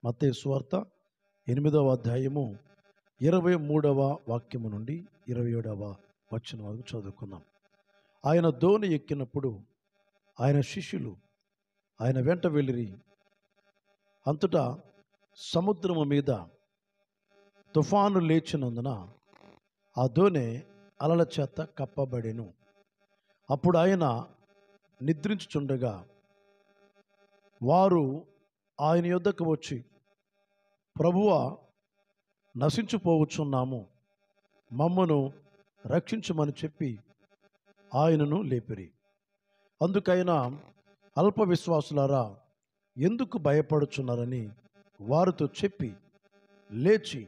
మత్తయి సువార్త 8వ అధ్యాయము 23వ వాక్యము నుండి 27వ వచనం వరకు చదువుకుందాం. ఆయన దోణి ఎక్కినప్పుడు ఆయన శిష్యులు ఆయన వెంట వెళ్ళిరి. అంతటా సముద్రము మీద తుఫాను లేచినందున ఆ దోణి అలల చేత కప్పబడెను. అప్పుడు ఆయన నిద్రించుచుండగా వారు ఆయన యొద్దకు వచ్చి, ప్రభువా, నశించిపోవచ్చున్నాము, మమ్మను రక్షించమని చెప్పి ఆయనను లేపిరి. అందుకైనా అల్ప విశ్వాసులారా, ఎందుకు భయపడుచున్నారని వారితో చెప్పి లేచి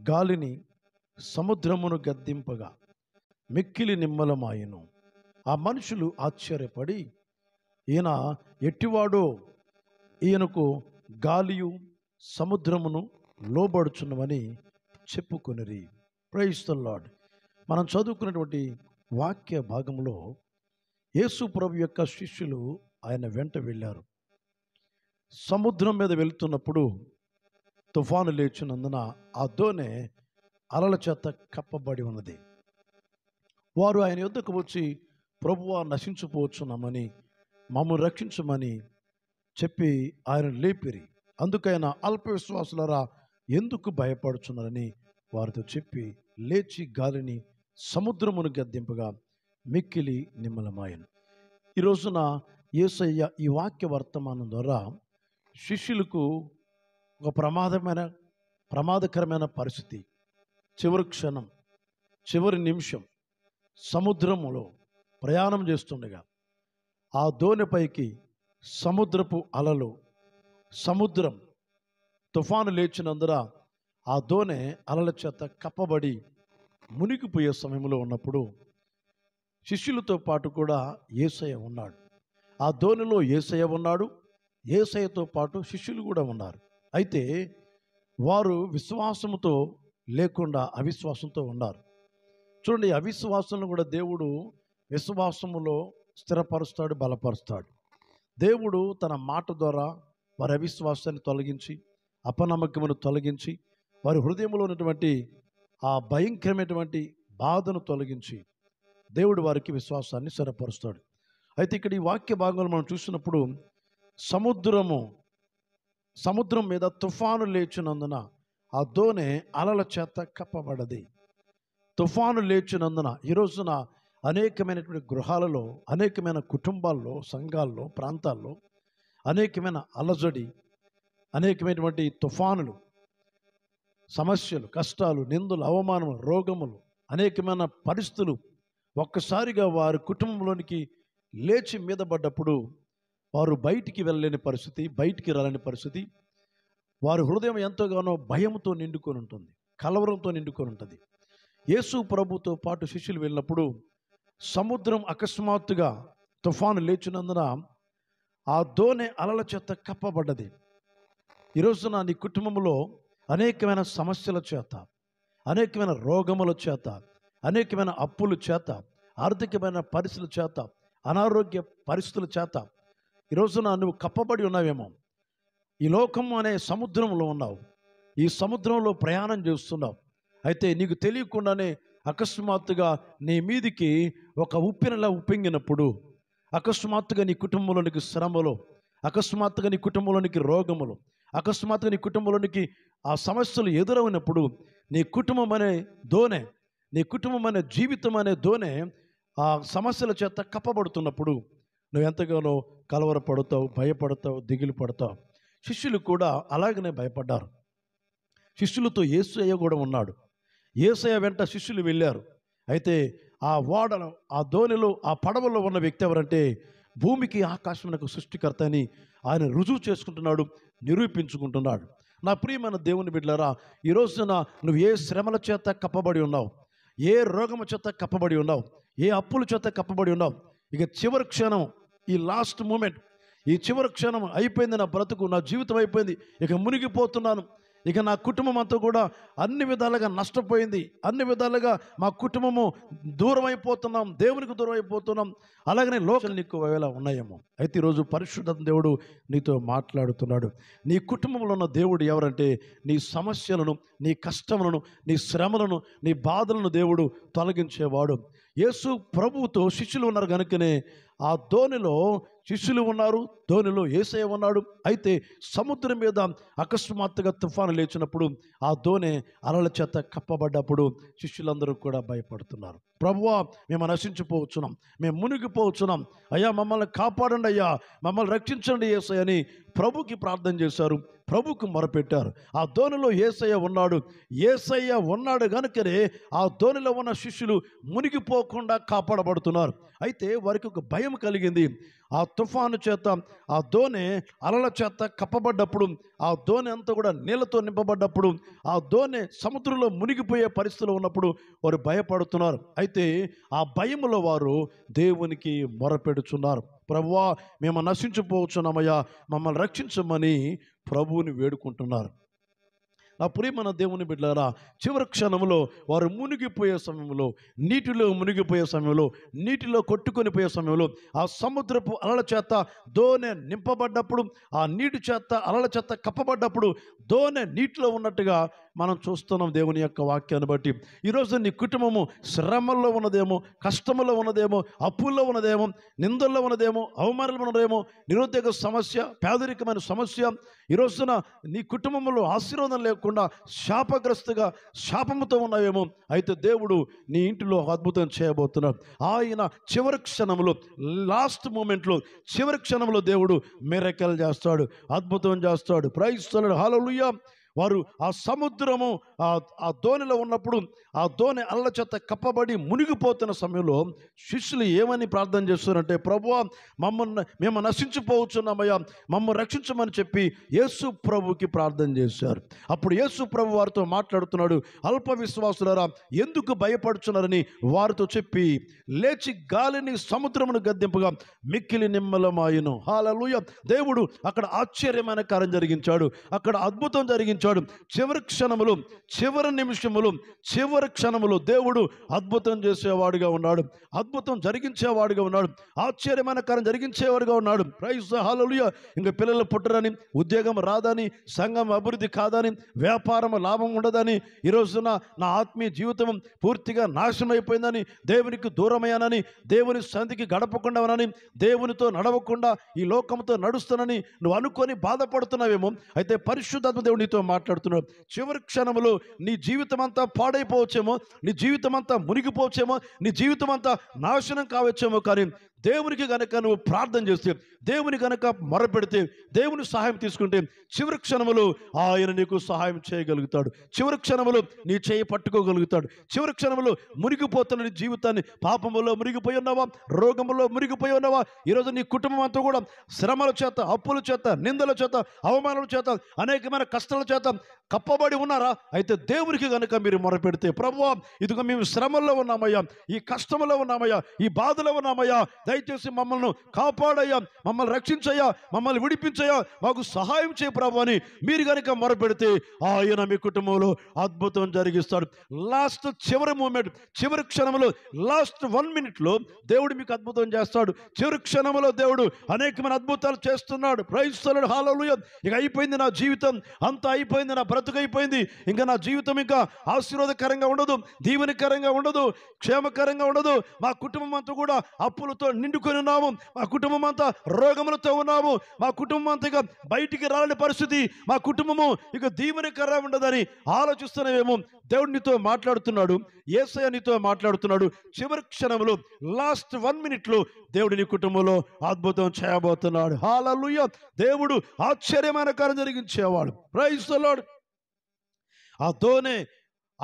గాలిని సముద్రమును గద్దింపగా మిక్కిలి నిమ్మలమాయెను. ఆ మనుషులు ఆశ్చర్యపడి, ఈయన ఎట్టివాడో, ఈయనకు గాలియు సముద్రమును లోబడుచున్నవని చెప్పుకొనిరి. Praise the lord. మనం చదువుకున్నటువంటి వాక్య భాగంలో యేసు ప్రభు యొక్క శిష్యులు ఆయన వెంట వెళ్ళారు. సముద్రం మీద వెళుతున్నప్పుడు తుఫాను లేచినందున ఆ దోణి అలల చేత కప్పబడి ఉన్నది. వారు ఆయన యొద్దకు వచ్చి, ప్రభువా, నశించిపోవచ్చున్నామని, మమ్మల్ని రక్షించమని చెప్పి ఆయన లేపిరి. అందుకైనా అల్ప విశ్వాసులారా, ఎందుకు భయపడుచున్నారని వారితో చెప్పి లేచి గాలిని సముద్రమును గద్దింపగా మిక్కిలి నిమ్మలమాయెను. ఈ రోజున యేసయ్య ఈ వాక్య వర్తమానం ద్వారా శిష్యులకు ఒక ప్రమాదకరమైన పరిస్థితి, చివరి క్షణం, చివరి నిమిషం సముద్రములో ప్రయాణం చేస్తుండగా ఆ దోణిపైకి సముద్రపు అలలు, సముద్రం తుఫాను లేచినందున ఆ దోణి అలల చేత కప్పబడి మునిగిపోయే సమయంలో ఉన్నప్పుడు శిష్యులతో పాటు కూడా యేసయ్య ఉన్నాడు. ఆ దోణిలో యేసయ్య ఉన్నాడు, యేసయ్యతో పాటు శిష్యులు కూడా ఉన్నారు. అయితే వారు విశ్వాసముతో లేకుండా అవిశ్వాసంతో ఉన్నారు. చూడండి, అవిశ్వాసం కూడా దేవుడు విశ్వాసములో స్థిరపరుస్తాడు, బలపరుస్తాడు. దేవుడు తన మాట ద్వారా వారి అవిశ్వాసాన్ని తొలగించి, అపనమ్మకమును తొలగించి, వారి హృదయంలో ఉన్నటువంటి ఆ భయంకరమైనటువంటి బాధను తొలగించి దేవుడు వారికి విశ్వాసాన్ని స్థిరపరుస్తాడు. అయితే ఇక్కడ ఈ వాక్య భాగంలో మనం చూసినప్పుడు సముద్రం మీద తుఫాను లేచినందున ఆ దోణి అలల చేత కప్పబడది. తుఫాను లేచినందున ఈ రోజున అనేకమైనటువంటి గృహాలలో, అనేకమైన కుటుంబాల్లో, సంఘాల్లో, ప్రాంతాల్లో అనేకమైన అలజడి, అనేకమైనటువంటి తుఫానులు, సమస్యలు, కష్టాలు, నిందలు, అవమానములు, రోగములు, అనేకమైన పరిస్థితులు ఒక్కసారిగా వారి కుటుంబంలోనికి లేచి మీద పడ్డప్పుడు వారు బయటికి వెళ్ళలేని పరిస్థితి, బయటికి రాలేని పరిస్థితి, వారి హృదయం ఎంతగానో భయంతో నిండుకొని ఉంటుంది, కలవరంతో నిండుకొని ఉంటుంది. యేసు ప్రభుతో పాటు శిష్యులు వెళ్ళినప్పుడు సముద్రం అకస్మాత్తుగా తుఫాను లేచినందున ఆ దోణి అలల చేత కప్పబడ్డది. ఈరోజున నీ కుటుంబంలో అనేకమైన సమస్యల చేత, అనేకమైన రోగముల చేత, అనేకమైన అప్పుల చేత, ఆర్థికమైన పరిస్థితుల చేత, అనారోగ్య పరిస్థితుల చేత ఈరోజున నువ్వు కప్పబడి ఉన్నావేమో. ఈ లోకం అనే సముద్రంలో ఉన్నావు, ఈ సముద్రంలో ప్రయాణం చేస్తున్నావు. అయితే నీకు తెలియకుండానే అకస్మాత్తుగా నీ మీదికి ఒక ఉప్పెనలా ఉప్పొంగినప్పుడు, అకస్మాత్తుగా నీ కుటుంబంలోనికి శ్రమలు, అకస్మాత్తుగా నీ కుటుంబంలోనికి రోగములు, అకస్మాత్తుగా నీ కుటుంబంలోనికి ఆ సమస్యలు ఎదురవునప్పుడు నీ కుటుంబం అనే దోణి, నీ కుటుంబం అనే జీవితం అనే దోణి ఆ సమస్యల చేత కప్పబడుతున్నప్పుడు నువ్వు ఎంతగానో కలవరపడతావు, భయపడతావు, దిగులు పడతావు. శిష్యులు కూడా అలాగనే భయపడ్డారు. శిష్యులతో యేసయ్య కూడా ఉన్నాడు. యేసయ్య వెంట శిష్యులు వెళ్ళారు. అయితే ఆ ఓడలో, ఆ దోణిలో, ఆ పడవలో ఉన్న వ్యక్తి ఎవరంటే భూమికి ఆకాశమునకు సృష్టికర్త అని ఆయన రుజువు చేసుకుంటున్నాడు, నిరూపించుకుంటున్నాడు. నా ప్రియమైన దేవుని బిడ్డలారా, ఈ రోజున నువ్వు ఏ శ్రమల చేత కప్పబడి ఉన్నావు, ఏ రోగము చేత కప్పబడి ఉన్నావు, ఏ అప్పుల చేత కప్పబడి ఉన్నావు, ఇక చివరి క్షణం, ఈ లాస్ట్ మూమెంట్, ఈ చివరి క్షణం అయిపోయింది, నా బ్రతుకు, నా జీవితం అయిపోయింది, ఇక మునిగిపోతున్నాను, ఇక నా కుటుంబం అంతా కూడా అన్ని విధాలుగా నష్టపోయింది, అన్ని విధాలుగా మా కుటుంబము దూరం అయిపోతున్నాం, దేవునికి దూరం అయిపోతున్నాం, అలాగనే లోకల్ నీకు వేళ ఉన్నాయేమో. అయితే ఈరోజు పరిశుద్ధ దేవుడు నీతో మాట్లాడుతున్నాడు. నీ కుటుంబంలో ఉన్న దేవుడు ఎవరంటే నీ సమస్యలను, నీ కష్టములను, నీ శ్రమలను, నీ బాధలను దేవుడు తొలగించేవాడు. యేసు ప్రభువుతో శిష్యులు ఉన్నారు కనుకనే ఆ దోణిలో శిష్యులు ఉన్నారు, దోణిలో యేసయ్య ఉన్నాడు. అయితే సముద్రం మీద అకస్మాత్తుగా తుఫాను లేచినప్పుడు ఆ దోణి అలల చేత కప్పబడ్డప్పుడు శిష్యులందరూ కూడా భయపడుతున్నారు. ప్రభువా, మేము నశించిపోవచ్చున్నాం, మేము మునిగిపోవచ్చున్నాం, అయ్యా మమ్మల్ని కాపాడండి, అయ్యా మమ్మల్ని రక్షించండి యేసయ్య అని ప్రభుకి ప్రార్థన చేశారు, ప్రభుకు మొరపెట్టారు. ఆ దోణిలో యేసయ్య ఉన్నాడు. యేసయ్య ఉన్నాడు కనుకనే ఆ దోణిలో ఉన్న శిష్యులు మునిగిపోకుండా కాపాడబడుతున్నారు. అయితే వారికి ఒక భయం కలిగింది. ఆ తుఫాను చేత ఆ దోణి అలల చేత కప్పబడ్డప్పుడు, ఆ దోణి అంతా కూడా నీళ్ళతో నింపబడ్డప్పుడు, ఆ దోణి సముద్రంలో మునిగిపోయే పరిస్థితిలో ఉన్నప్పుడు వారు భయపడుతున్నారు. అయితే ఆ భయములో వారు దేవునికి మొరపెడుచున్నారు. ప్రభువా, మేము నశించిపోవచ్చున్నామయ్యా, మమ్మల్ని రక్షించమని ప్రభువుని వేడుకుంటున్నారు. నా ప్రియమైన దేవుని బిడ్డలారా, చివరి క్షణంలో వారు మునిగిపోయే సమయంలో, నీటిలో మునిగిపోయే సమయంలో, నీటిలో కొట్టుకొని పోయే సమయంలో, ఆ సముద్రపు అలల చేత దోణె నింపబడ్డప్పుడు, ఆ నీటి చేత అలల చేత కప్పబడ్డప్పుడు దోణె నీటిలో ఉన్నట్టుగా మనం చూస్తున్నాం దేవుని యొక్క వాక్యాన్ని బట్టి. ఈరోజు నీ కుటుంబము శ్రమల్లో ఉన్నదేమో, కష్టములో ఉన్నదేమో, అప్పుల్లో ఉన్నదేమో, నిందల్లో ఉన్నదేమో, అవమానంలో ఉన్నదేమో, నిరుద్యోగ సమస్య, పేదరికమైన సమస్య. ఈరోజున నీ కుటుంబంలో ఆశీర్వాదం లేకుండా శాపగ్రస్తుగా శాపముతో ఉన్నావేమో. అయితే దేవుడు నీ ఇంటిలో అద్భుతం చేయబోతున్నాడు. ఆయన చివరి క్షణంలో, లాస్ట్ మూమెంట్లో, చివరి క్షణంలో దేవుడు మిరకల్ చేస్తాడు, అద్భుతం చేస్తాడు. ప్రైజ్ ది లార్డ్, హల్లెలూయా. వారు ఆ సముద్రము ఆ దోణిలో ఉన్నప్పుడు, ఆ దోణి అలల చేత కప్పబడి మునిగిపోతున్న సమయంలో శిష్యులు ఏమని ప్రార్థన చేస్తున్నారంటే, ప్రభువా, మేము నశించిపోవచ్చున్నామయ్యా, మమ్మల్ని రక్షించమని చెప్పి యేసు ప్రభుకి ప్రార్థన చేశారు. అప్పుడు యేసు ప్రభు వారితో మాట్లాడుతున్నాడు. అల్ప విశ్వాసులారా, ఎందుకు భయపడుచున్నారని వారితో చెప్పి లేచి గాలిని సముద్రమును గద్దింపుగా మిక్కిలి నిమ్మలమాయెను. హల్లెలూయా. దేవుడు అక్కడ ఆశ్చర్యమైన కార్యం జరిగించాడు, అక్కడ అద్భుతం జరిగించాడు. చివరి క్షణములు, చివరి నిమిషములు, చివరి క్షణములు దేవుడు అద్భుతం చేసేవాడుగా ఉన్నాడు, అద్భుతం జరిగించేవాడుగా ఉన్నాడు, ఆశ్చర్యమైన కార్యం జరిగించేవాడుగా ఉన్నాడు. ప్రైజ్ ది హల్లెలూయా. ఇంకా పిల్లలు పుట్టరని, ఉద్యోగం రాదని, సంఘం అభివృద్ధి కాదని, వ్యాపారం లాభం ఉండదని, ఈరోజున నా ఆత్మీయ జీవితం పూర్తిగా నాశనం అయిపోయిందని, దేవునికి దూరమయ్యానని, దేవుని సన్నిధికి గడపకుండానని, దేవునితో నడవకుండా ఈ లోకంతో నడుస్తానని నువ్వు అనుకొని బాధపడుతున్నావేమో. అయితే పరిశుద్ధాత్మ దేవుడు నీతో మాట్లాడుతున్నాడు. చివరి క్షణంలో నీ జీవితం అంతా పాడైపోవచ్చేమో, నీ జీవితం అంతా మునిగిపోవచ్చేమో, నీ జీవితం అంతా నాశనం కావచ్చేమో. కానీ దేవునికి గనక నువ్వు ప్రార్థన చేస్తే, దేవుని గనక మొరపెడితే, దేవుని సహాయం తీసుకుంటే చివరి క్షణములు ఆయన నీకు సహాయం చేయగలుగుతాడు. చివరి క్షణములు నీ చేయి పట్టుకోగలుగుతాడు. చివరి క్షణములు మునిగిపోతున్న నీ జీవితాన్ని, పాపములో మునిగిపోయి ఉన్నావా, రోగములో మునిగిపోయి ఉన్నావా, ఈరోజు నీ కుటుంబం అంతా కూడా శ్రమల చేత, అప్పుల చేత, నిందల చేత, అవమానాల చేత, అనేకమైన కష్టాల చేత కప్పబడి ఉన్నారా? అయితే దేవునికి గనక మీరు మొరపెడితే, ప్రభువా, ఇదిగో మేము శ్రమల్లో ఉన్నామయ్యా, ఈ కష్టంలో ఉన్నామయ్యా, ఈ బాధలో ఉన్నామయ్యా, దయచేసి మమ్మల్ని కాపాడయ్యా, మమ్మల్ని రక్షించయ్యా, మమ్మల్ని విడిపించయ్యా, మాకు సహాయం చేయ ప్రభు అని మీరు కనుక మొరపెడితే ఆయన మీ కుటుంబంలో అద్భుతం జరిగిస్తాడు. లాస్ట్ చివరి మూమెంట్, చివరి క్షణంలో, లాస్ట్ 1 minute దేవుడు మీకు అద్భుతం చేస్తాడు. చివరి క్షణంలో దేవుడు అనేకమైన అద్భుతాలు చేస్తున్నాడు. ప్రైజ్ ది లార్డ్, హల్లెలూయా. ఇక అయిపోయింది నా జీవితం, అంతా అయిపోయింది, నా బ్రతుకు అయిపోయింది, ఇంకా నా జీవితం ఇంకా ఆశీర్వాదకరంగా ఉండదు, దీవెనకరంగా ఉండదు, క్షేమకరంగా ఉండదు. మా కుటుంబం అంతా కూడా అప్పులతో నిండుకొని ఉన్నాము, మా కుటుంబం అంతా రోగములతో ఉన్నాము, మా కుటుంబం అంతా ఇక బయటికి రాని పరిస్థితి, మా కుటుంబము ఇక దీవెనకరంగా ఉండదని ఆలోచిస్తున్నావేమో. దేవుడు నీతో మాట్లాడుతున్నాడు, యేసయ్య నీతో మాట్లాడుతున్నాడు. చివరి క్షణంలో, లాస్ట్ 1 minute దేవుడు నీ కుటుంబంలో అద్భుతం చేయబోతున్నాడు. హల్లెలూయా. దేవుడు ఆశ్చర్యమైన కార్యం జరిగించేవాడు. Praise the lord. ఆ దోణి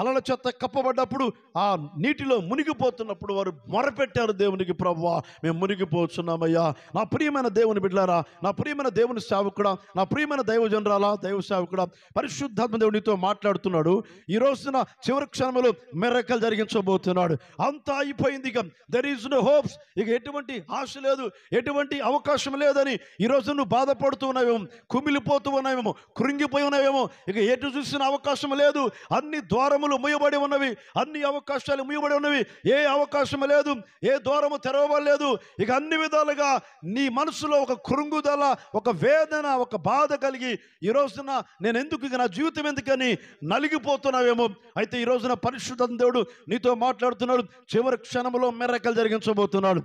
అలల చేత కప్పబడ్డప్పుడు ఆ నీటిలో మునిగిపోతున్నప్పుడు వారు మొరపెట్టారు దేవునికి, ప్రభువా మేము మునిగిపోతున్నామయ్యా. నా ప్రియమైన దేవుని బిడ్డలారా, నా ప్రియమైన దేవుని సేవకుడా, నా ప్రియమైన దైవజనరాలా, దైవ సేవకుడా, పరిశుద్ధాత్మ దేవునితో మాట్లాడుతున్నాడు. ఈ రోజున చివరి క్షణంలో మిరకల్ జరిగించబోతున్నాడు. అంతా అయిపోయింది, ఇక దెర్ ఈజ్ నో హోప్స్, ఇక ఎటువంటి ఆశ లేదు, ఎటువంటి అవకాశం లేదని ఈ రోజు నువ్వు బాధపడుతూ ఉన్నావేమో, కుమిలిపోతూ ఉన్నావేమో, కృంగిపోయి ఉన్నావేమో. ఇక ఎటు చూసిన అవకాశం లేదు, అన్ని ద్వారములు మూయబడి ఉన్నవి, అన్ని అవకాశాలు మూయబడి ఉన్నవి, ఏ అవకాశం లేదు, ఏ ద్వారము తెరవబడలేదు. ఇక అన్ని విధాలుగా నీ మనసులో ఒక కృంగుదల, ఒక వేదన, ఒక బాధ కలిగి ఈ రోజున నేను ఎందుకు, ఇక నా జీవితం ఎందుకని నలిగిపోతున్నావేమో. అయితే ఈ రోజున పరిశుద్ధ దేవుడు నీతో మాట్లాడుతున్నాడు. చివరి క్షణంలో మిరకల్ జరిగించబోతున్నాడు.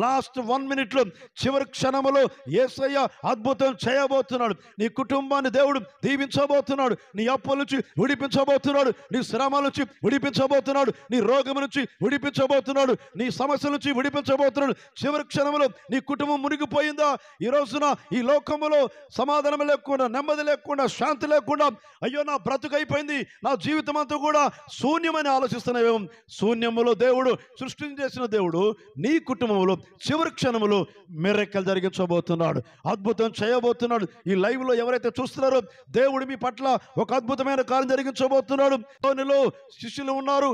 లాస్ట్ 1 minute చివరి క్షణంలో యేసయ్య అద్భుతం చేయబోతున్నాడు. నీ కుటుంబాన్ని దేవుడు దీవించబోతున్నాడు. నీ అప్పుల నుంచి విడిపించబోతున్నాడు. నీ శ్రమ నుంచి విడిపించబోతున్నాడు. నీ రోగం నుంచి విడిపించబోతున్నాడు. నీ సమస్యల నుంచి విడిపించబోతున్నాడు. చివరి క్షణంలో నీ కుటుంబం మునిగిపోయిందా? ఈ రోజున ఈ లోకములో సమాధానం లేకుండా, నెమ్మది లేకుండా, శాంతి లేకుండా, అయ్యో నా బ్రతుకైపోయింది, నా జీవితం అంతా కూడా శూన్యమని ఆలోచిస్తున్నావేమో. శూన్యములో దేవుడు సృష్టించేసిన దేవుడు నీ కుటుంబంలో చివరి క్షణంలో మిరకల్ జరిగించబోతున్నాడు, అద్భుతం చేయబోతున్నాడు. ఈ లైవ్లో ఎవరైతే చూస్తున్నారో దేవుడు మీ పట్ల ఒక అద్భుతమైన కార్యం జరిగించబోతున్నాడు. తోనిలో శిష్యులు ఉన్నారు,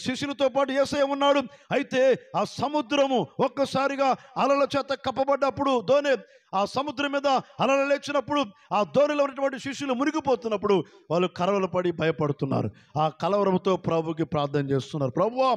శిష్యులతో పాటు యేసయ్య ఉన్నాడు. అయితే ఆ సముద్రము ఒక్కసారిగా అలల చేత కప్పబడ్డప్పుడు, ఆ సముద్రం మీద అలలు లేచినప్పుడు, ఆ దోణిలో ఉన్నటువంటి శిష్యులు మునిగిపోతున్నప్పుడు వాళ్ళు కలవరపడి భయపడుతున్నారు. ఆ కలవరంతో ప్రభువుకి ప్రార్థన చేస్తున్నారు. ప్రభువా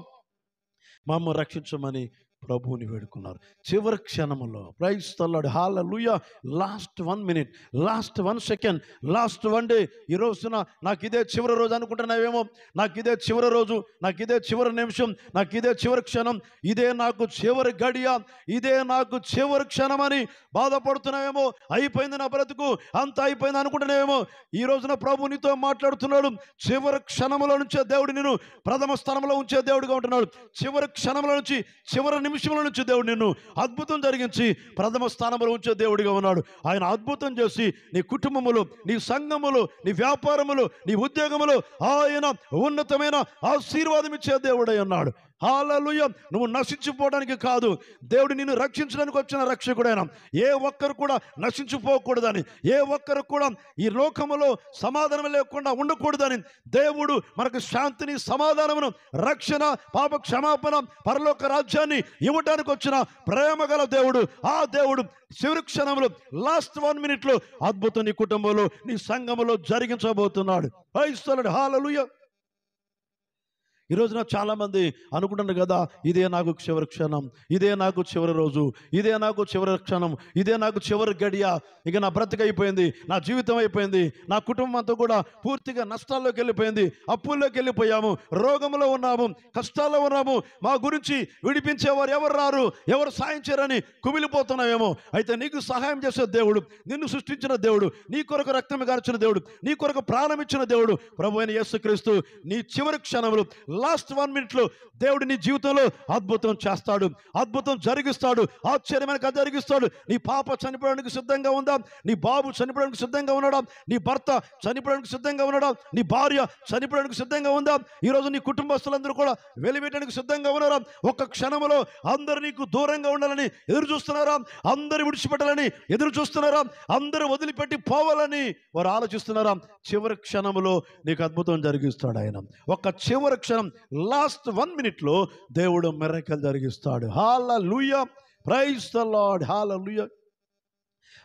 మమ్మల్ని రక్షించమని ప్రభువుని వేడుకున్నారు. చివరి క్షణంలో praise the lord, hallelujah, last 1 minute, last 1 second, last 1 day. ఈ రోజున నాకు ఇదే చివరి రోజు అనుకుంటున్నావేమో, నాకు ఇదే చివరి రోజు, నాకు ఇదే చివరి నిమిషం, నాకు ఇదే చివరి క్షణం, ఇదే నాకు చివరి గడియ, ఇదే నాకు చివరి క్షణం అని బాధపడుతున్నావేమో. అయిపోయింది నా బ్రతుకు, అంత అయిపోయింది అనుకుంటున్నావేమో. ఈ రోజున ప్రభు నీతో మాట్లాడుతున్నాడు. చివరి క్షణంలో నుంచే దేవుడు నిన్ను ప్రథమ స్థానంలో ఉంచే దేవుడుగా ఉంటున్నాడు. చివరి క్షణంలో నుంచి, చివరి నిమిషంలో నుంచి దేవుడు నిన్ను అద్భుతం జరిగించి ప్రథమ స్థానంలో ఉంచే దేవుడిగా ఉన్నాడు. ఆయన అద్భుతం చేసి నీ కుటుంబములో, నీ సంఘములో, నీ వ్యాపారములో, నీ ఉద్యోగములో ఆయన ఉన్నతమైన ఆశీర్వాదం ఇచ్చే దేవుడై ఉన్నాడు. హల్లెలూయా. నువ్వు నశించిపోవడానికి కాదు, దేవుడు నిన్ను రక్షించడానికి వచ్చిన రక్షకుడైన. ఏ ఒక్కరు కూడా నశించిపోకూడదని, ఏ ఒక్కరు కూడా ఈ లోకములో సమాధానం లేకుండా ఉండకూడదని దేవుడు మనకు శాంతిని, సమాధానమును, రక్షణ, పాప క్షమాపణ, పరలోక రాజ్యాన్ని ఇవ్వడానికి వచ్చిన ప్రేమ గల దేవుడు. ఆ దేవుడు చివరి క్షణంలో లాస్ట్ 1 minute అద్భుతం నీ కుటుంబంలో, నీ సంఘములో జరిగించబోతున్నాడు. ప్రైజ్ ది లార్డ్, హల్లెలూయా. ఈ రోజున చాలామంది అనుకుంటున్నారు కదా, ఇదే నాకు చివరి క్షణం, ఇదే నాకు చివరి రోజు, ఇదే నాకు చివరి క్షణం, ఇదే నాకు చివరి గడియ, ఇక నా బ్రతికి అయిపోయింది, నా జీవితం అయిపోయింది, నా కుటుంబం అంతా కూడా పూర్తిగా నష్టాల్లోకి వెళ్ళిపోయింది, అప్పుల్లోకి వెళ్ళిపోయాము, రోగంలో ఉన్నాము, కష్టాల్లో ఉన్నాము, మా గురించి విడిపించేవారు ఎవరు రారు, ఎవరు సాయం చేయరని కుమిలిపోతున్నావేమో. అయితే నీకు సహాయం చేసే దేవుడు, నిన్ను సృష్టించిన దేవుడు, నీ కొరకు రక్తం గార్చిన దేవుడు, నీ కొరకు ప్రాణం ఇచ్చిన దేవుడు ప్రభువైన యేసుక్రీస్తు నీ చివరి క్షణంలో లాస్ట్ 1 minute దేవుడు నీ జీవితంలో అద్భుతం చేస్తాడు, అద్భుతం జరిగిస్తాడు, ఆశ్చర్యమైన జరిగిస్తాడు. నీ పాప చనిపోవడానికి సిద్ధంగా ఉందా? నీ బాబు చనిపోవడానికి సిద్ధంగా ఉన్నాడా? నీ భర్త చనిపోవడానికి సిద్ధంగా ఉన్నాడా? నీ భార్య చనిపోవడానికి సిద్ధంగా ఉందా? ఈరోజు నీ కుటుంబస్తులందరూ కూడా వెలివేయడానికి సిద్ధంగా ఉన్నారా? ఒక్క క్షణంలో అందరు నీకు దూరంగా ఉండాలని ఎదురు చూస్తున్నారా? అందరు విడిచిపెట్టాలని ఎదురు చూస్తున్నారా? అందరూ వదిలిపెట్టి పోవాలని వారు ఆలోచిస్తున్నారా? చివరి క్షణంలో నీకు అద్భుతం జరిగిస్తాడు ఆయన. ఒక చివరి క్షణం, లాస్ట్ 1 minute దేవుడు మిరకల్ జరిగిస్తాడు. హల్లెలూయా, ప్రైజ్ ది లార్డ్, హల్లెలూయా.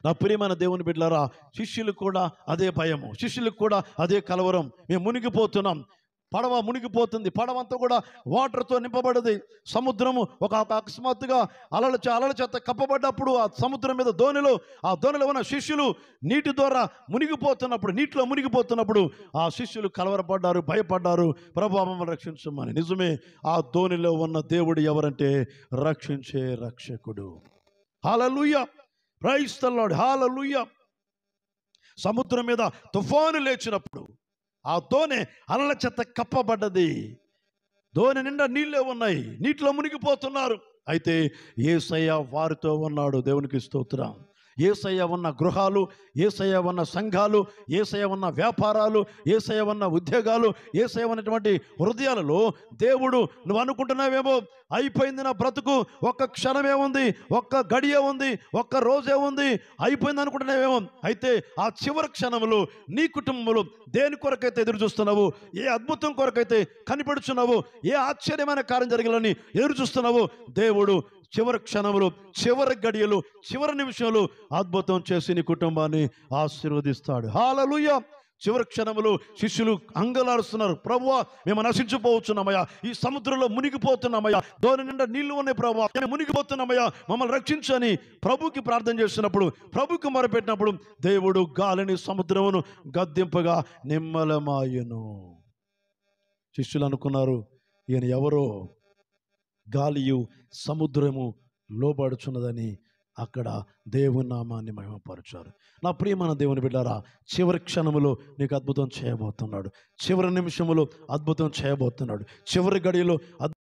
నా ప్రియమైన దేవుని బిడ్డలారా, శిష్యులు కూడా అదే భయము, శిష్యులకు కూడా అదే కలవరం. మేము మునిగిపోతున్నాం, పడవ మునిగిపోతుంది, పడవంతా కూడా వాటర్తో నింపబడది. సముద్రము ఒక అకస్మాత్తుగా అలల చేత కప్పబడ్డప్పుడు ఆ సముద్రం మీద ఆ దోణిలో ఉన్న శిష్యులు నీటి ద్వారా మునిగిపోతున్నప్పుడు, నీటిలో మునిగిపోతున్నప్పుడు ఆ శిష్యులు కలవరపడ్డారు, భయపడ్డారు, ప్రభువా మమ్మల్ని రక్షించమని. నిజమే, ఆ దోణిలో ఉన్న దేవుడు ఎవరంటే రక్షించే రక్షకుడు. హల్లెలూయా, ప్రైజ్ ది లార్డ్, హల్లెలూయా. సముద్రం మీద తుఫాను లేచినప్పుడు ఆ దోణి అలల చేత కప్పబడ్డది. దోణి నిండా నీళ్ళే ఉన్నాయి, నీటిలో మునిగిపోతున్నారు. అయితే యేసయ్య వారితో ఉన్నాడు. దేవునికి స్తోత్రం. యేసయ్య ఉన్న గృహాలు, యేసయ్య ఉన్న సంఘాలు, యేసయ్య ఉన్న వ్యాపారాలు, యేసయ్య ఉన్న ఉద్యోగాలు, యేసయ్య ఉన్నటువంటి హృదయాలలో దేవుడు నువ్వు అనుకుంటున్నావేమో అయిపోయింది నా బ్రతుకు, ఒక్క క్షణమే ఉంది, ఒక్క గడియ ఉంది, ఒక్క రోజే ఉంది, అయిపోయింది అనుకుంటున్నావేమో. అయితే ఆ చివరి క్షణంలో నీ కుటుంబంలో దేని కొరకైతే ఎదురు చూస్తున్నావు, ఏ అద్భుతం కొరకైతే కనిపెడుచున్నావు, ఏ ఆశ్చర్యమైన కార్యం జరగాలని ఎదురు చూస్తున్నావు, దేవుడు చివరి క్షణంలో, చివరి గడియలు, చివరి నిమిషంలో అద్భుతం చేసి నీ కుటుంబాన్ని ఆశీర్వదిస్తాడు. హల్లెలూయా. చివరి క్షణములు శిష్యులు అంగలారుస్తున్నారు, ప్రభువా మేము నశించిపోవచ్చున్నామయ్యా, ఈ సముద్రంలో మునిగిపోతున్నామయ్యా, దోని నిండా నీళ్లు ఉన్నాయి ప్రభువా, మేము మునిగిపోతున్నామయ్యా, మమ్మల్ని రక్షించని ప్రభుకి ప్రార్థన చేస్తున్నప్పుడు, ప్రభుకి మొరపెట్టినప్పుడు దేవుడు గాలిని సముద్రమును గద్దింపగా నిమ్మలమాయెను. శిష్యులు అనుకున్నారు ఈయన ఎవరో, గాలియు సముద్రము లోబడుచున్నదని అక్కడ దేవుని నామాన్ని మహిమపరిచారు. నా ప్రియమైన దేవుని బిడ్డారా, చివరి క్షణములో నీకు అద్భుతం చేయబోతున్నాడు, చివరి నిమిషములో అద్భుతం చేయబోతున్నాడు, చివరి గడియలో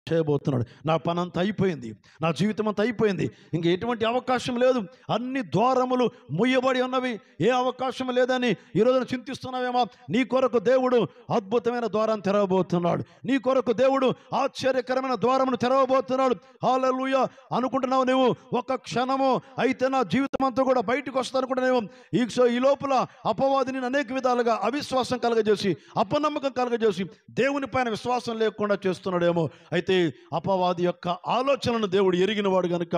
చేయబోతున్నాడు. నా పని అంతా అయిపోయింది, నా జీవితం అంతా అయిపోయింది, ఇంక ఎటువంటి అవకాశం లేదు, అన్ని ద్వారములు ముయ్యబడి ఉన్నవి, ఏ అవకాశం లేదని ఈరోజు చింతిస్తున్నావేమో. నీ కొరకు దేవుడు అద్భుతమైన ద్వారాన్ని తెరవబోతున్నాడు, నీ కొరకు దేవుడు ఆశ్చర్యకరమైన ద్వారమును తెరవబోతున్నాడు. హల్లెలూయా. అనుకుంటున్నావు నువ్వు ఒక్క క్షణము అయితే నా జీవితం అంతా కూడా బయటకు వస్తా అనుకుంటున్నావు. ఈ లోపల అపవాదిని అనేక విధాలుగా అవిశ్వాసం కలగజేసి, అపనమ్మకం కలగజేసి దేవుని పైన విశ్వాసం లేకుండా చేస్తున్నాడేమో. అయితే అపవాది యొక్క ఆలోచనను దేవుడు ఎరిగినవాడు కనుక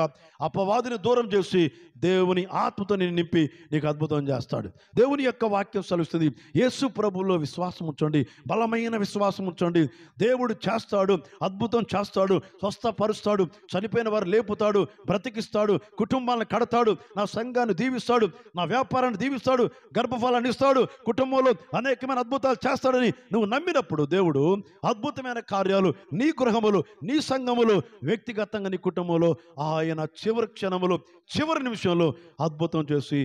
అపవాదిని దూరం చేసి దేవుని ఆత్మతో నేను నింపి నీకు అద్భుతం చేస్తాడు. దేవుని యొక్క వాక్యం సెలవిస్తుంది, యేసు ప్రభువులో విశ్వాసం ఉంచండి, బలమైన విశ్వాసం ఉంచండి, దేవుడు చేస్తాడు, అద్భుతం చేస్తాడు, స్వస్థపరుస్తాడు, చనిపోయిన వారు లేపుతాడు, బ్రతికిస్తాడు, కుటుంబాలను కడతాడు, నా సంఘాన్ని దీవిస్తాడు, నా వ్యాపారాన్ని దీవిస్తాడు, గర్భఫలాన్ని ఇస్తాడు, కుటుంబంలో అనేకమైన అద్భుతాలు చేస్తాడని నువ్వు నమ్మినప్పుడు దేవుడు అద్భుతమైన కార్యాలు నీ గృహములు, నీ సంఘములు, వ్యక్తిగతంగా నీ కుటుంబంలో ఆయన చివరి క్షణములు, చివరి నిమిషంలో అద్భుతం చేసి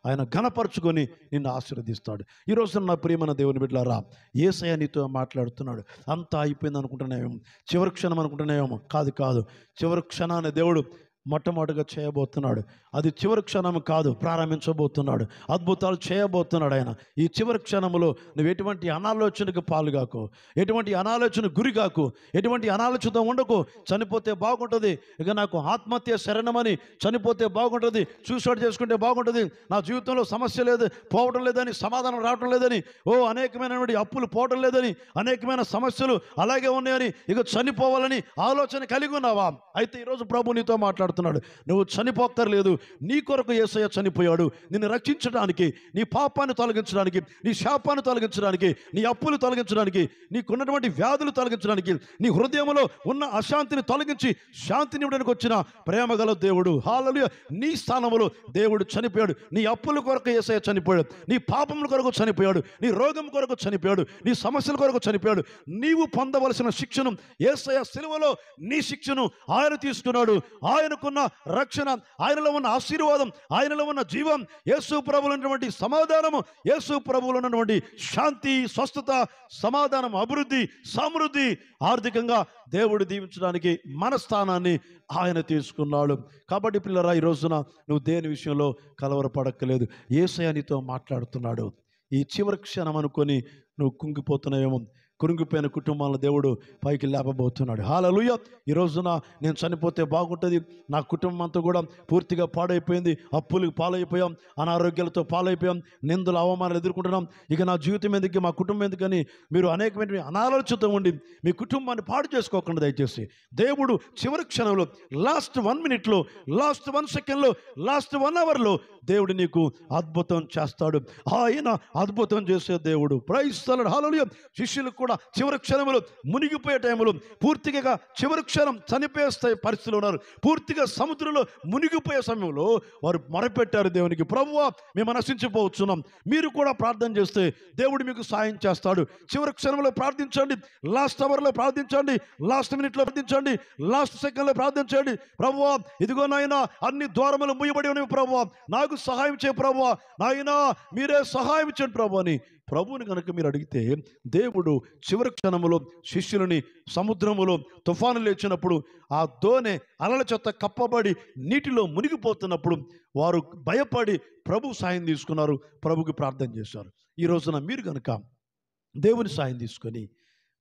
ఆయన ఘనపరుచుకొని నిన్ను ఆశీర్వదిస్తాడు. ఈరోజు నా ప్రియమైన దేవుని బిడ్డలారా, యేసయ్య నీతో మాట్లాడుతున్నాడు. అంతా అయిపోయింది అనుకుంటున్నావేమో, చివరి క్షణం అనుకుంటున్నావేమో. కాదు, చివరి క్షణాన్ని దేవుడు మొట్టమొదటిగా చేయబోతున్నాడు. అది చివరి క్షణం కాదు, ప్రారంభించబోతున్నాడు, అద్భుతాలు చేయబోతున్నాడు ఆయన. ఈ చివరి క్షణంలో నువ్వు ఎటువంటి అనాలోచనకు పాలుగాకు, ఎటువంటి అనాలోచన గురిగాకు, ఎటువంటి అనాలోచనతో ఉండకు. చనిపోతే బాగుంటుంది, ఇక నాకు ఆత్మహత్య శరణమని చనిపోతే బాగుంటుంది, సూసైడ్ చేసుకుంటే బాగుంటుంది, నా జీవితంలో సమస్య లేదు, పోవడం లేదని, సమాధానం రావడం లేదని, అనేకమైనటువంటి అప్పులు పోవడం లేదని, అనేకమైన సమస్యలు అలాగే ఉన్నాయని, ఇక చనిపోవాలని ఆలోచన కలిగి ఉన్నావా? అయితే ఈరోజు ప్రభు నీతో మాట్లాడుతున్నాడు. నువ్వు చనిపోక్కర్లేదు, నీ కొరకు యేసయ్య చనిపోయాడు, నిన్ను రక్షించడానికి, నీ పాపాన్ని తొలగించడానికి, నీ శాపాన్ని తొలగించడానికి, నీ అప్పులు తొలగించడానికి, నీకున్నటువంటి వ్యాధులు తొలగించడానికి, నీ హృదయంలో ఉన్న అశాంతిని తొలగించి శాంతిని ఇవ్వడానికి వచ్చిన ప్రేమగల దేవుడు. హల్లెలూయా. నీ స్థానంలో దేవుడు చనిపోయాడు, నీ అప్పుల కొరకు యేసయ్య చనిపోయాడు, నీ పాపముల కొరకు చనిపోయాడు, నీ రోగం కొరకు చనిపోయాడు, నీ సమస్యల కొరకు చనిపోయాడు. నీవు పొందవలసిన శిక్షను యేసయ్య సిలువలో నీ శిక్షను ఆయన తీసుకున్నాడు. ఆయనకున్న రక్షణ, ఆయనలో ఉన్న ఆశీర్వాదం, ఆయనలో ఉన్న జీవం, యేసు ప్రభువులో ఉన్నటువంటి సమాధానము, యేసు ప్రభువులో ఉన్నటువంటి శాంతి, స్వస్థత, సమాధానం, అభివృద్ధి, సమృద్ధి, ఆర్థికంగా దేవుడు దీవించడానికి మన స్థానాన్ని ఆయన తీసుకున్నాడు. కాబట్టి పిల్లరా, ఈ రోజున నువ్వు దేని విషయంలో కలవరపడక్కలేదు, యేసయ్య నీతో మాట్లాడుతున్నాడు. ఈ చివరి క్షణం అనుకొని నువ్వు కుంగిపోతున్నావేమో, కురింగిపోయిన కుటుంబాలను దేవుడు పైకి లేపబోతున్నాడు. హల్లెలూయా. ఈ రోజున నేను చనిపోతే బాగుంటుంది, నా కుటుంబం అంతా కూడా పూర్తిగా పాడైపోయింది, అప్పులకు పాలైపోయాం, అనారోగ్యాలతో పాలైపోయాం, నిందలు అవమానాలు ఎదుర్కొంటున్నాం, ఇక నా జీవితం ఎందుకు, మా కుటుంబం ఎందుకని మీరు అనేకమైన అనాలోచనతో ఉండి మీ కుటుంబాన్ని పాడు చేసుకోకుండా దయచేసి దేవుడు చివరి క్షణంలో, లాస్ట్ 1 మినిట్లో, లాస్ట్ 1 సెకండ్లో, లాస్ట్ 1 అవర్లో దేవుడు నీకు అద్భుతం చేస్తాడు. ఆయన అద్భుతం చేసే దేవుడు. Praise the lord. హల్లెలూయా. శిష్యులు కూడా చివరి క్షణంలో మునిగిపోయే టైంలో, పూర్తిగా చివరి క్షణం చనిపోయే పరిస్థితిలో ఉన్నారు, పూర్తిగా సముద్రంలో మునిగిపోయే సమయంలో వారు మొరపెట్టారు దేవునికి, ప్రభువా మేము నశించిపోవచ్చున్నాం, మీరు కూడా ప్రార్థన చేస్తే దేవుడు మీకు సాయం చేస్తాడు. చివరి క్షణంలో ప్రార్థించండి, లాస్ట్ అవర్లో ప్రార్థించండి, లాస్ట్ మినిట్లో ప్రార్థించండి, లాస్ట్ సెకండ్లో ప్రార్థించండి. ప్రభువా ఇదిగో నాయనా, అన్ని ద్వారములు మూయబడి ఉన్నవి ప్రభువా, నాకు సహాయం చేయ ప్రభువా, నాయనా మీరే సహాయం చేయండి ప్రభు అని ప్రభువుని కనుక మీరు అడిగితే దేవుడు చివరి క్షణములో శిష్యులని సముద్రములో తుఫాను లేచినప్పుడు ఆ దోణె అలల చేత కప్పబడి నీటిలో మునిగిపోతున్నప్పుడు వారు భయపడి ప్రభు సాయం తీసుకున్నారు, ప్రభుకి ప్రార్థన చేశారు. ఈ రోజున మీరు కనుక దేవుని సాయం తీసుకొని,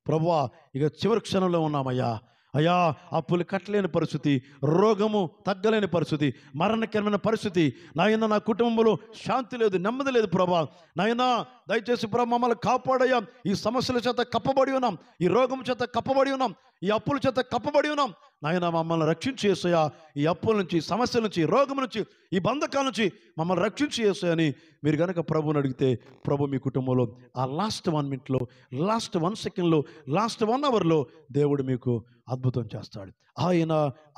ప్రభువా ఇక చివరి క్షణంలో ఉన్నామయ్యా, అయ్యా అప్పులు కట్టలేని పరిస్థితి, రోగము తగ్గలేని పరిస్థితి, మరణకరమైన పరిస్థితి, నాయన నా కుటుంబంలో శాంతి లేదు, నెమ్మది లేదు ప్రభా, నాయన దయచేసి ప్రభు మమ్మల్ని కాపాడయ్యా, ఈ సమస్యల చేత కప్పబడి ఉన్నాం, ఈ రోగం చేత కప్పబడి ఉన్నాం, ఈ అప్పుల చేత కప్పబడి ఉన్నాం, నాయన మమ్మల్ని రక్షించి యేసయ్యా, ఈ అప్పుల నుంచి, సమస్యల నుంచి, రోగం నుంచి, ఈ బంధకాల నుంచి మమ్మల్ని రక్షించి యేసయ్యా అని మీరు కనుక ప్రభుని అడిగితే, ప్రభు మీ కుటుంబంలో ఆ లాస్ట్ 1 మినిట్లో, లాస్ట్ 1 సెకండ్లో, లాస్ట్ 1 అవర్లో దేవుడు మీకు అద్భుతం చేస్తాడు. ఆయన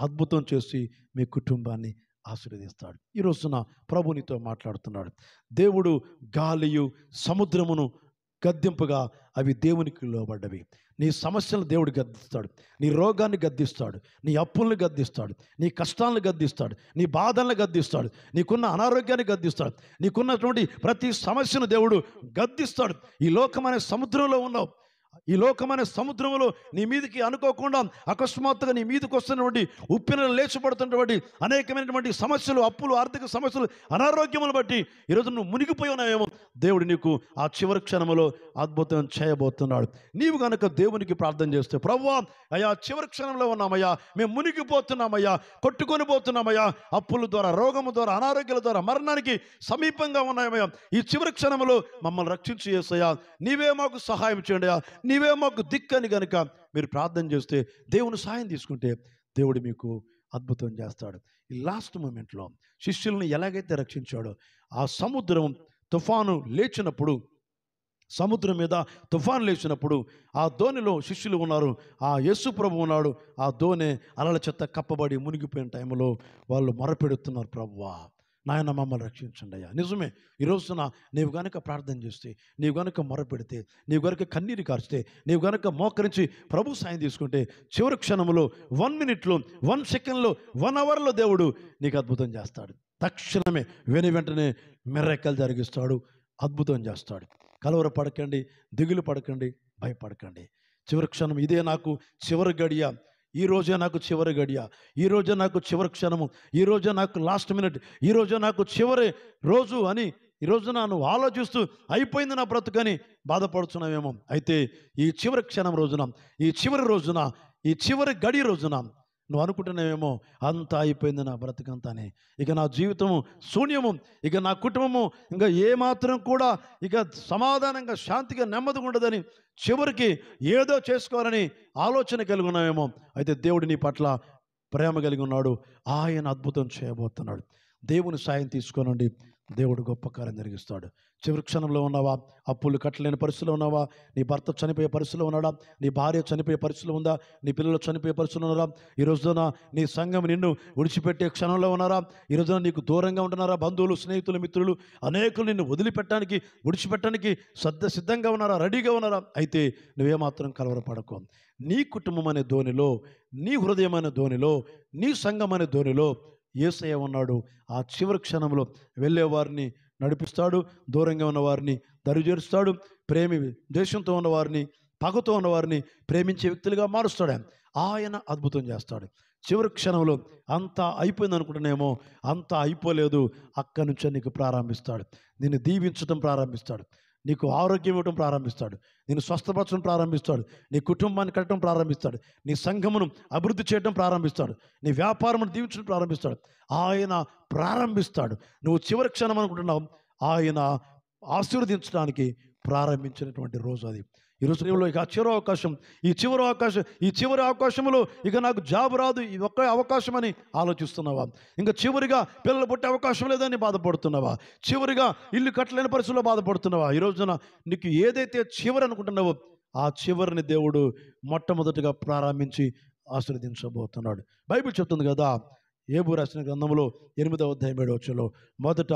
అద్భుతం చేసి మీ కుటుంబాన్ని ఆశీర్వదిస్తాడు. ఈ రోజున ప్రభు నీతో మాట్లాడుతున్నాడు. దేవుడు గాలియు సముద్రమును గద్దింపుగా అవి దేవునికి లోబడ్డవి. నీ సమస్యలను దేవుడు గద్దిస్తాడు, నీ రోగాన్ని గద్దిస్తాడు, నీ అప్పుల్ని గద్దిస్తాడు, నీ కష్టాలను గద్దిస్తాడు, నీ బాధలను గద్దిస్తాడు, నీకున్న అనారోగ్యాన్ని గద్దిస్తాడు, నీకున్నటువంటి ప్రతి సమస్యను దేవుడు గద్దిస్తాడు. ఈ లోకమనే సముద్రంలో ఉన్నావు, ఈ లోకమైన సముద్రంలో నీ మీదకి అనుకోకుండా అకస్మాత్తుగా నీ మీదకి వస్తున్నటువంటి ఉప్పెనలు లేచిపడుతున్నటువంటి అనేకమైనటువంటి సమస్యలు, అప్పులు, ఆర్థిక సమస్యలు, అనారోగ్యములు బట్టి ఈరోజు నువ్వు మునిగిపోయి ఉన్నావేమో, దేవుడు నీకు ఆ చివరి క్షణంలో అద్భుతం చేయబోతున్నాడు. నీవు కనుక దేవునికి ప్రార్థన చేస్తే, ప్రభువా అయ్యా చివరి క్షణంలో ఉన్నామయ్యా, మేము మునిగిపోతున్నామయ్యా, కొట్టుకొని పోతున్నామయ్యా, అప్పుల ద్వారా, రోగము ద్వారా, అనారోగ్యాల ద్వారా మరణానికి సమీపంగా ఉన్నామయ్యా, ఈ చివరి క్షణంలో మమ్మల్ని రక్షించి యేసయ్యా, నీవే మాకు సహాయం చేయండి, నీవే మాకు దిక్కని కనుక మీరు ప్రార్థన చేస్తే, దేవుని సాయం తీసుకుంటే దేవుడు మీకు అద్భుతం చేస్తాడు. ఈ లాస్ట్ మూమెంట్లో శిష్యుల్ని ఎలాగైతే రక్షించాడో, ఆ సముద్రం తుఫాను లేచినప్పుడు, సముద్రం మీద తుఫాను లేచినప్పుడు ఆ దోణిలో శిష్యులు ఉన్నారు, ఆ యేసు ప్రభు ఉన్నాడు, ఆ దోణి అలల చెత్త కప్పబడి మునిగిపోయిన టైంలో వాళ్ళు మొరపెడుతున్నారు, ప్రభువా నాయన మమ్మల్ని రక్షించండి అయ్యా. నిజమే, ఈ రోజున నీవు గనుక ప్రార్థన చేస్తే, నీవు గనుక మొరపెడితే, నీవు గనుక కన్నీరు కార్చితే, నీవు గనుక మోకరించి ప్రభు సాయం తీసుకుంటే, చివరి క్షణంలో 1 మినిట్లో, 1 సెకండ్లో, 1 అవర్లో దేవుడు నీకు అద్భుతం చేస్తాడు. తక్షణమే వెంటనే మిరకలు జరిగిస్తాడు, అద్భుతం చేస్తాడు. కలవరపడకండి, దిగులు పడకండి, భయపడకండి. చివరి క్షణం ఇదే నాకు చివరి గడియ, ఈ రోజే నాకు చివరి గడియ, ఈ రోజే నాకు చివరి క్షణము, ఈ రోజే నాకు లాస్ట్ మినిట్, ఈ రోజే నాకు చివరి రోజు అని ఈ రోజున నువ్వు ఆలోచిస్తూ అయిపోయింది నా బ్రతుకని బాధపడుతున్నావేమో. అయితే ఈ చివరి క్షణం రోజున, ఈ చివరి రోజున, ఈ చివరి గడి రోజున నువ్వు అనుకుంటున్నావేమో, అంతా అయిపోయింది నా బ్రతుకంతానే, ఇక నా జీవితము శూన్యము, ఇక నా కుటుంబము ఇంకా ఏమాత్రం కూడా ఇక సమాధానంగా, శాంతిగా, నెమ్మదిగా ఉండదని, చివరికి ఏదో చేసుకోవాలని ఆలోచన కలిగి ఉన్నావేమో. అయితే దేవుడు నీ పట్ల ప్రేమ కలిగి ఉన్నాడు, ఆయన అద్భుతం చేయబోతున్నాడు. దేవుని సాయం తీసుకోనండి, దేవుడు గొప్ప కార్యం జరిగిస్తాడు. చివరి క్షణంలో ఉన్నావా, అప్పులు కట్టలేని పరిస్థితిలో ఉన్నావా, నీ భర్త చనిపోయే పరిస్థితిలో ఉన్నాడా, నీ భార్య చనిపోయే పరిస్థితిలో ఉందా, నీ పిల్లలు చనిపోయే పరిస్థితిలో ఉన్నారా, ఈ రోజున నీ సంఘం నిన్ను విడిచిపెట్టే క్షణంలో ఉన్నారా, ఈ రోజున నీకు దూరంగా ఉంటున్నారా, బంధువులు, స్నేహితులు, మిత్రులు అనేకులు నిన్ను వదిలిపెట్టడానికి, విడిచిపెట్టడానికి సిద్ధంగా ఉన్నారా, రెడీగా ఉన్నారా, అయితే నువ్వేమాత్రం కలవరపడకు. నీ కుటుంబం అనే ధోనిలో, నీ హృదయం అనే ధోనిలో, నీ సంఘం అనే ధోనిలో యేసయ్య ఉన్నాడు. ఆ చివరి క్షణంలో వెళ్ళేవారిని నడిపిస్తాడు, దూరంగా ఉన్నవారిని దరిచేరుస్తాడు, దేశంతో ఉన్నవారిని, పగతో ఉన్నవారిని ప్రేమించే వ్యక్తులుగా మారుస్తాడు. ఆయన అద్భుతం చేస్తాడు. చివరి క్షణంలో అంతా అయిపోయింది అనుకుంటున్నామో, అంతా అయిపోలేదు, అక్కడి నుంచే నీకు ప్రారంభిస్తాడు, నిన్ను దీవించడం ప్రారంభిస్తాడు, నీకు ఆరోగ్యం ఇవ్వడం ప్రారంభిస్తాడు, నేను స్వస్థపరచడం ప్రారంభిస్తాడు, నీ కుటుంబాన్ని కట్టడం ప్రారంభిస్తాడు, నీ సంఘమును అభివృద్ధి చేయడం ప్రారంభిస్తాడు, నీ వ్యాపారమును దీవించడం ప్రారంభిస్తాడు. ఆయన ప్రారంభిస్తాడు. నువ్వు చివరి క్షణం అనుకుంటున్నావు, ఆయన ఆశీర్వదించడానికి ప్రారంభించినటువంటి రోజు అది. ఈరోజు రేవులో ఇక ఈ చివరి అవకాశంలో ఇక నాకు జాబ్ రాదు, ఈ ఒక్క అవకాశం అని ఆలోచిస్తున్నావా, ఇంకా చివరిగా పిల్లలు పుట్టే అవకాశం లేదని బాధపడుతున్నావా, చివరిగా ఇల్లు కట్టలేని పరిస్థితుల్లో బాధపడుతున్నావా, ఈ రోజున నీకు ఏదైతే చివరి అనుకుంటున్నావో ఆ చివరిని దేవుడు మొట్టమొదటిగా ప్రారంభించి ఆశీర్వదించబోతున్నాడు. బైబిల్ చెప్తుంది కదా, యోబు రాసిన గ్రంథంలో 8వ అధ్యాయం 7వ వచనంలో, మొదట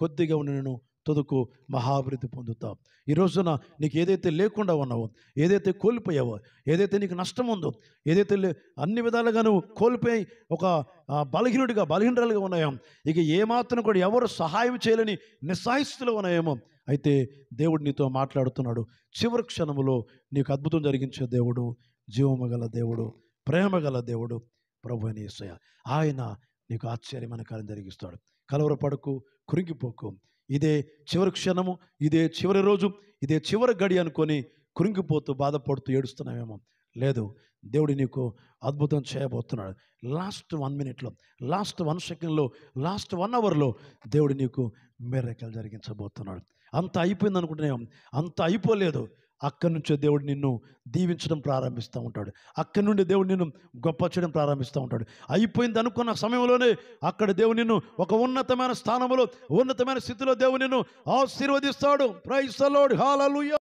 కొద్దిగా నేను తుదకు మహాభివృద్ధి పొందుతావు. ఈ రోజున నీకు ఏదైతే లేకుండా ఉన్నావో, ఏదైతే కోల్పోయావో, ఏదైతే నీకు నష్టం ఉందో, ఏదైతే అన్ని విధాలుగా నువ్వు కోల్పోయి ఒక బలహీనురాలుగా ఉన్నాయో, ఇక ఏమాత్రం కూడా ఎవరు సహాయం చేయలేని నిస్సాయిస్థితిలో ఉన్నాయేమో, అయితే దేవుడు నీతో మాట్లాడుతున్నాడు. చివరి క్షణములో నీకు అద్భుతం జరిగించే దేవుడు, జీవము గల దేవుడు, ప్రేమ గల దేవుడు ప్రభు అయిన యేసయ్య. ఆయన నీకు ఆశ్చర్యమైన కార్యం జరిగిస్తాడు. కలవరపడకు, కురింగిపోకు. ఇదే చివరి క్షణము, ఇదే చివరి రోజు, ఇదే చివరి గడి అనుకొని కురింగిపోతూ బాధపడుతూ ఏడుస్తున్నావేమో. లేదు, దేవుడు నీకు అద్భుతం చేయబోతున్నాడు. లాస్ట్ 1 మినిట్లో, లాస్ట్ 1 సెకండ్లో, లాస్ట్ 1 అవర్లో దేవుడు నీకు మిరకల్ జరిగించబోతున్నాడు. అంత అయిపోయింది అనుకుంటున్నాం, అంత అయిపోలేదు. అక్కడి నుంచే దేవుడు నిన్ను దీవించడం ప్రారంభిస్తూ ఉంటాడు. అక్కడి నుండి దేవుడు నిన్ను గొప్ప చేయడం ప్రారంభిస్తూ ఉంటాడు. అయిపోయింది అనుకున్న సమయంలోనే అక్కడ దేవుడు నిన్ను ఒక ఉన్నతమైన స్థానంలో, ఉన్నతమైన స్థితిలో దేవుడు నిన్ను ఆశీర్వదిస్తాడు. Praise the lord, hallelujah.